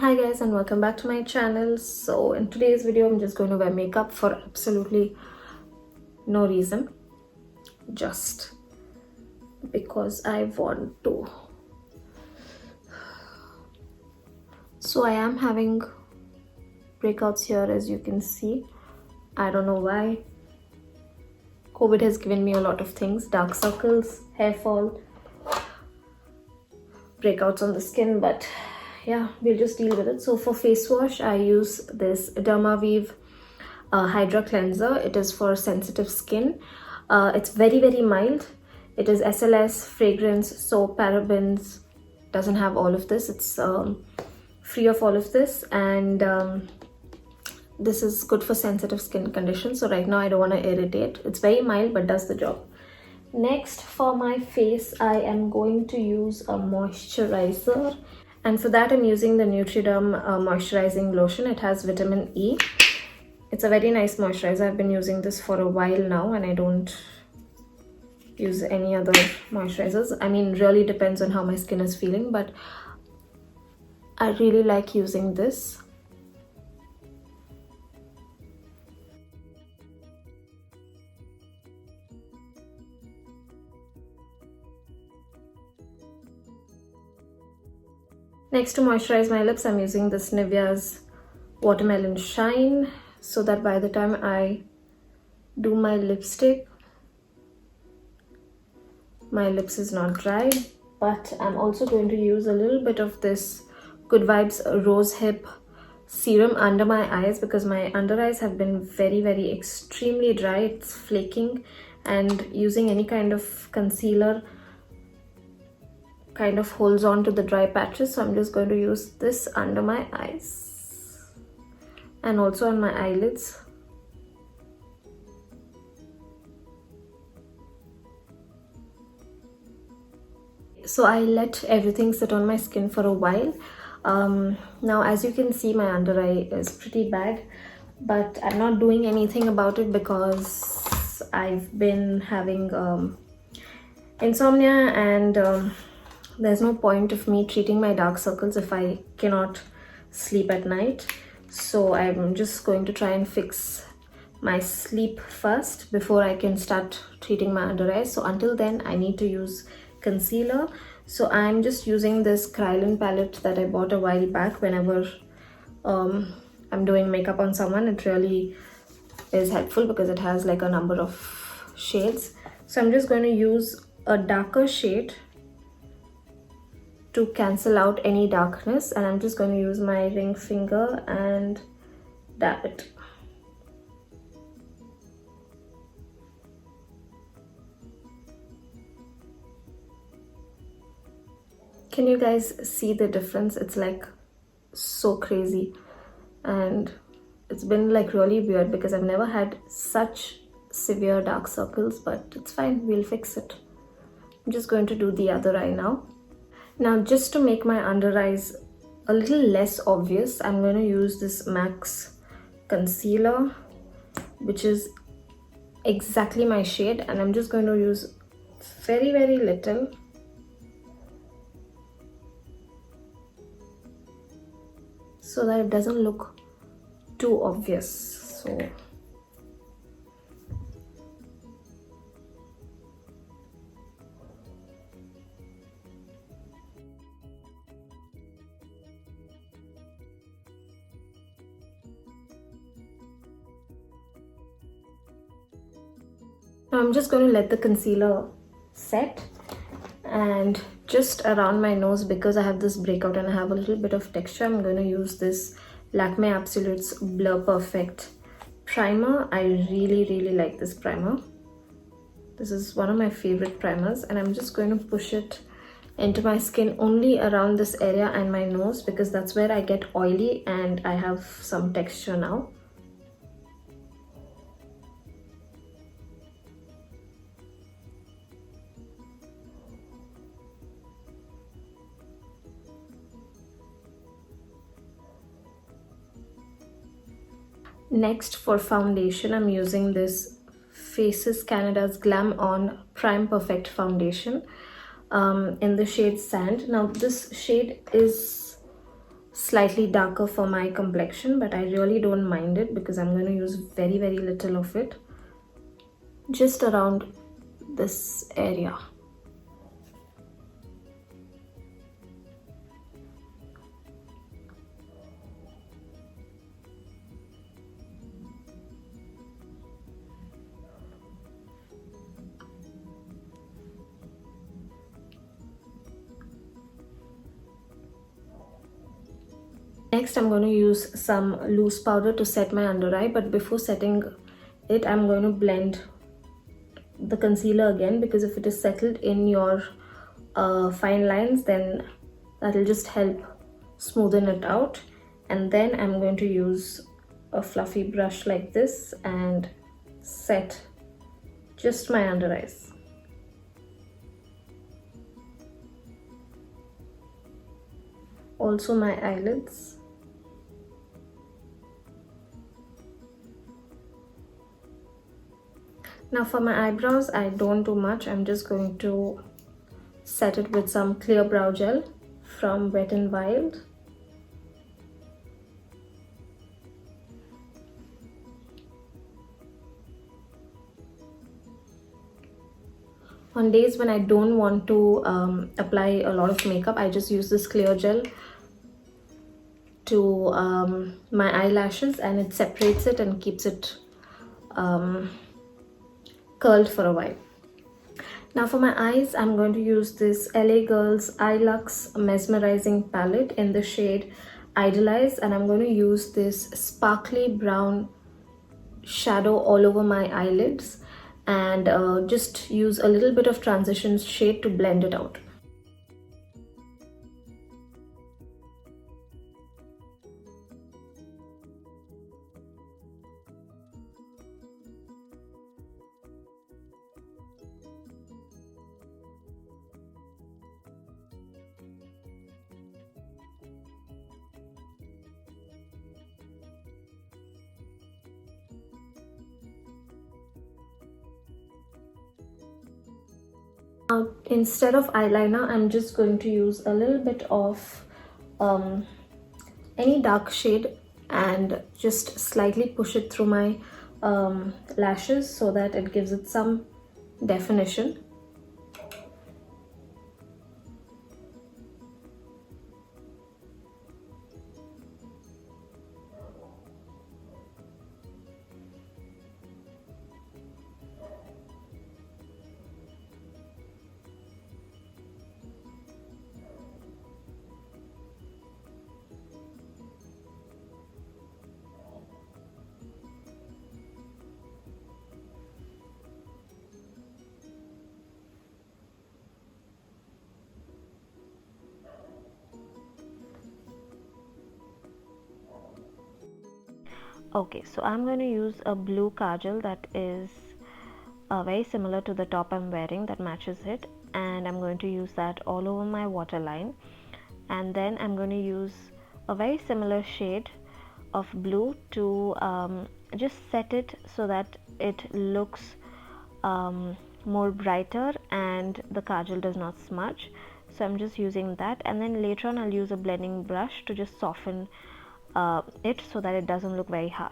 Hi guys, and welcome back to my channel. So in today's video I'm just going to wear makeup for absolutely no reason, just because I want to. So I am having breakouts here, as you can see. I don't know why. COVID has given me a lot of things: dark circles, hair fall, breakouts on the skin, but yeah, we'll just deal with it. So for face wash, I use this Dermaweave Hydra Cleanser. It is for sensitive skin. It's very mild. It is SLS, fragrance, soap, parabens. Doesn't have all of this. It's free of all of this, and this is good for sensitive skin conditions. So right now I don't want to irritate. It's very mild but does the job. Next, for my face, I am going to use a moisturizer, and for that I'm using the Nutriderm moisturizing lotion. It has vitamin E. It's a very nice moisturizer. I've been using this for a while now, and I don't use any other moisturizers. I mean, really depends on how my skin is feeling, but I really like using this. Next, to moisturize my lips, I'm using this Nivea's Watermelon Shine, so that by the time I do my lipstick, my lips is not dry. But I'm also going to use a little bit of this Good Vibes Rose Hip serum under my eyes, because my under eyes have been very extremely dry. It's flaking, and using any kind of concealer kind of holds on to the dry patches. So I'm just going to use this under my eyes and also on my eyelids. So I let everything sit on my skin for a while. Now, as you can see, my under eye is pretty bad, but I'm not doing anything about it because I've been having insomnia, and there's no point of me treating my dark circles if I cannot sleep at night. So I'm just going to try and fix my sleep first before I can start treating my under eyes. So until then, I need to use concealer. So I'm just using this Kryolan palette that I bought a while back. Whenever I'm doing makeup on someone, it really is helpful because it has like a number of shades. So I'm just going to use a darker shade to cancel out any darkness, and I'm just going to use my ring finger and dab it. Can you guys see the difference? It's like so crazy, and it's been like really weird because I've never had such severe dark circles, but it's fine, we'll fix it. I'm just going to do the other eye now. Now, just to make my under eyes a little less obvious, I'm going to use this MAC's concealer, which is exactly my shade, and I'm just going to use very little. So that it doesn't look too obvious. So now I'm just going to let the concealer set, and just around my nose, because I have this breakout and I have a little bit of texture, I'm going to use this Lakme Absolute's Blur Perfect primer. I really like this primer. This is one of my favorite primers, and I'm just going to push it into my skin only around this area and my nose, because that's where I get oily and I have some texture now. Next, for foundation, I'm using this Faces Canada's Glam On Prime Perfect Foundation in the shade Sand. Now, this shade is slightly darker for my complexion, but I really don't mind it because I'm going to use very, very little of it, just around this area. Next, I'm going to use some loose powder to set my under eye, but before setting it, I'm going to blend the concealer again, because if it is settled in your fine lines, then that will just help smoothen it out. And then I'm going to use a fluffy brush like this and set just my under eyes. Also my eyelids. Now for my eyebrows, I don't do much. I'm just going to set it with some clear brow gel from Wet n Wild. On days when I don't want to apply a lot of makeup, I just use this clear gel to my eyelashes, and it separates it and keeps it curled for a while. Now for my eyes, I'm going to use this LA Girls Eye Luxe Mesmerizing Palette in the shade Idolize, and I'm going to use this sparkly brown shadow all over my eyelids, and just use a little bit of transition shade to blend it out. Now, instead of eyeliner, I'm just going to use a little bit of any dark shade and just slightly push it through my lashes so that it gives it some definition. Okay, so I'm going to use a blue kajal that is very similar to the top I'm wearing, that matches it, and I'm going to use that all over my waterline. And then I'm going to use a very similar shade of blue to just set it so that it looks more brighter and the kajal does not smudge. So I'm just using that, and then later on I'll use a blending brush to just soften it so that it doesn't look very harsh.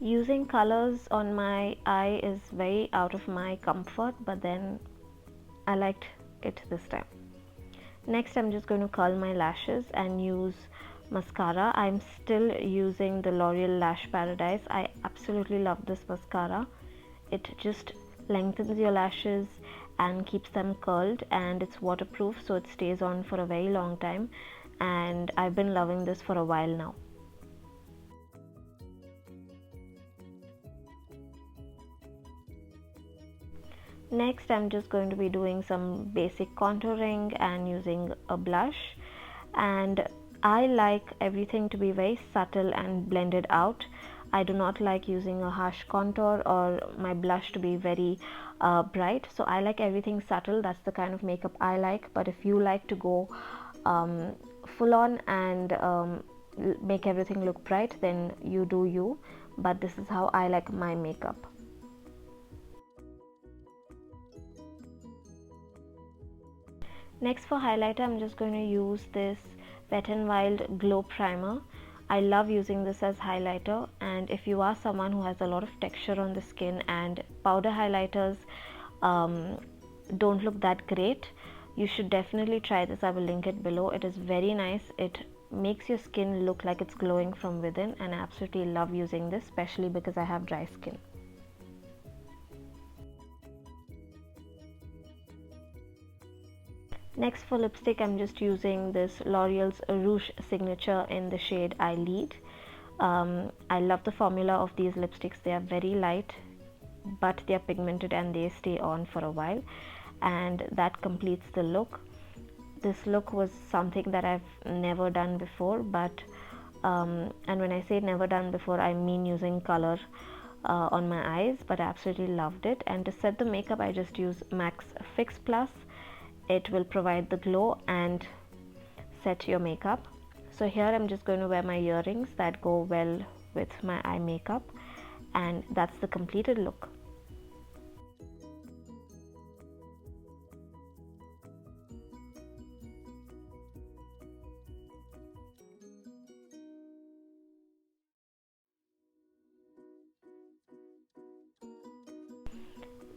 Using colors on my eye is very out of my comfort, but then I liked it this time. Next, I'm just going to curl my lashes and use mascara. I'm still using the L'Oreal Lash Paradise. I absolutely love this mascara. It just lengthens your lashes and keeps them curled, and it's waterproof, so it stays on for a very long time, and I've been loving this for a while now. Next, I'm just going to be doing some basic contouring and using a blush, and I like everything to be very subtle and blended out. I do not like using a harsh contour or my blush to be very bright, so I like everything subtle. That's the kind of makeup I like. But if you like to go full on and make everything look bright, then you do you, but this is how I like my makeup. Next for highlighter, I'm just going to use this Wet n Wild Glow Primer. I love using this as highlighter, and if you are someone who has a lot of texture on the skin and powder highlighters don't look that great, you should definitely try this. I will link it below. It is very nice. It makes your skin look like it's glowing from within, and I absolutely love using this, especially because I have dry skin. Next for lipstick, I'm just using this L'Oreal's Rouge Signature in the shade I Lead. I love the formula of these lipsticks. They are very light, but they are pigmented and they stay on for a while, and that completes the look. This look was something that I've never done before, but and when I say never done before, I mean using color on my eyes, but I absolutely loved it. And to set the makeup, I just use MAC's Fix Plus. It will provide the glow and set your makeup. So here I'm just going to wear my earrings that go well with my eye makeup, and that's the completed look.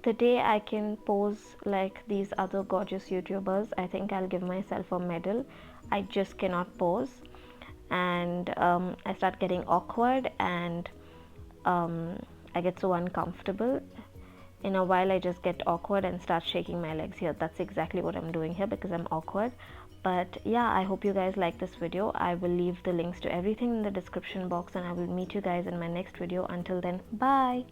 The day I can pose like these other gorgeous YouTubers, I think I'll give myself a medal. I just cannot pose, and I start getting awkward, and I get so uncomfortable. In a while I just get awkward and start shaking my legs here. That's exactly what I'm doing here because I'm awkward. But yeah, I hope you guys like this video. I will leave the links to everything in the description box, and I will meet you guys in my next video. Until then, bye.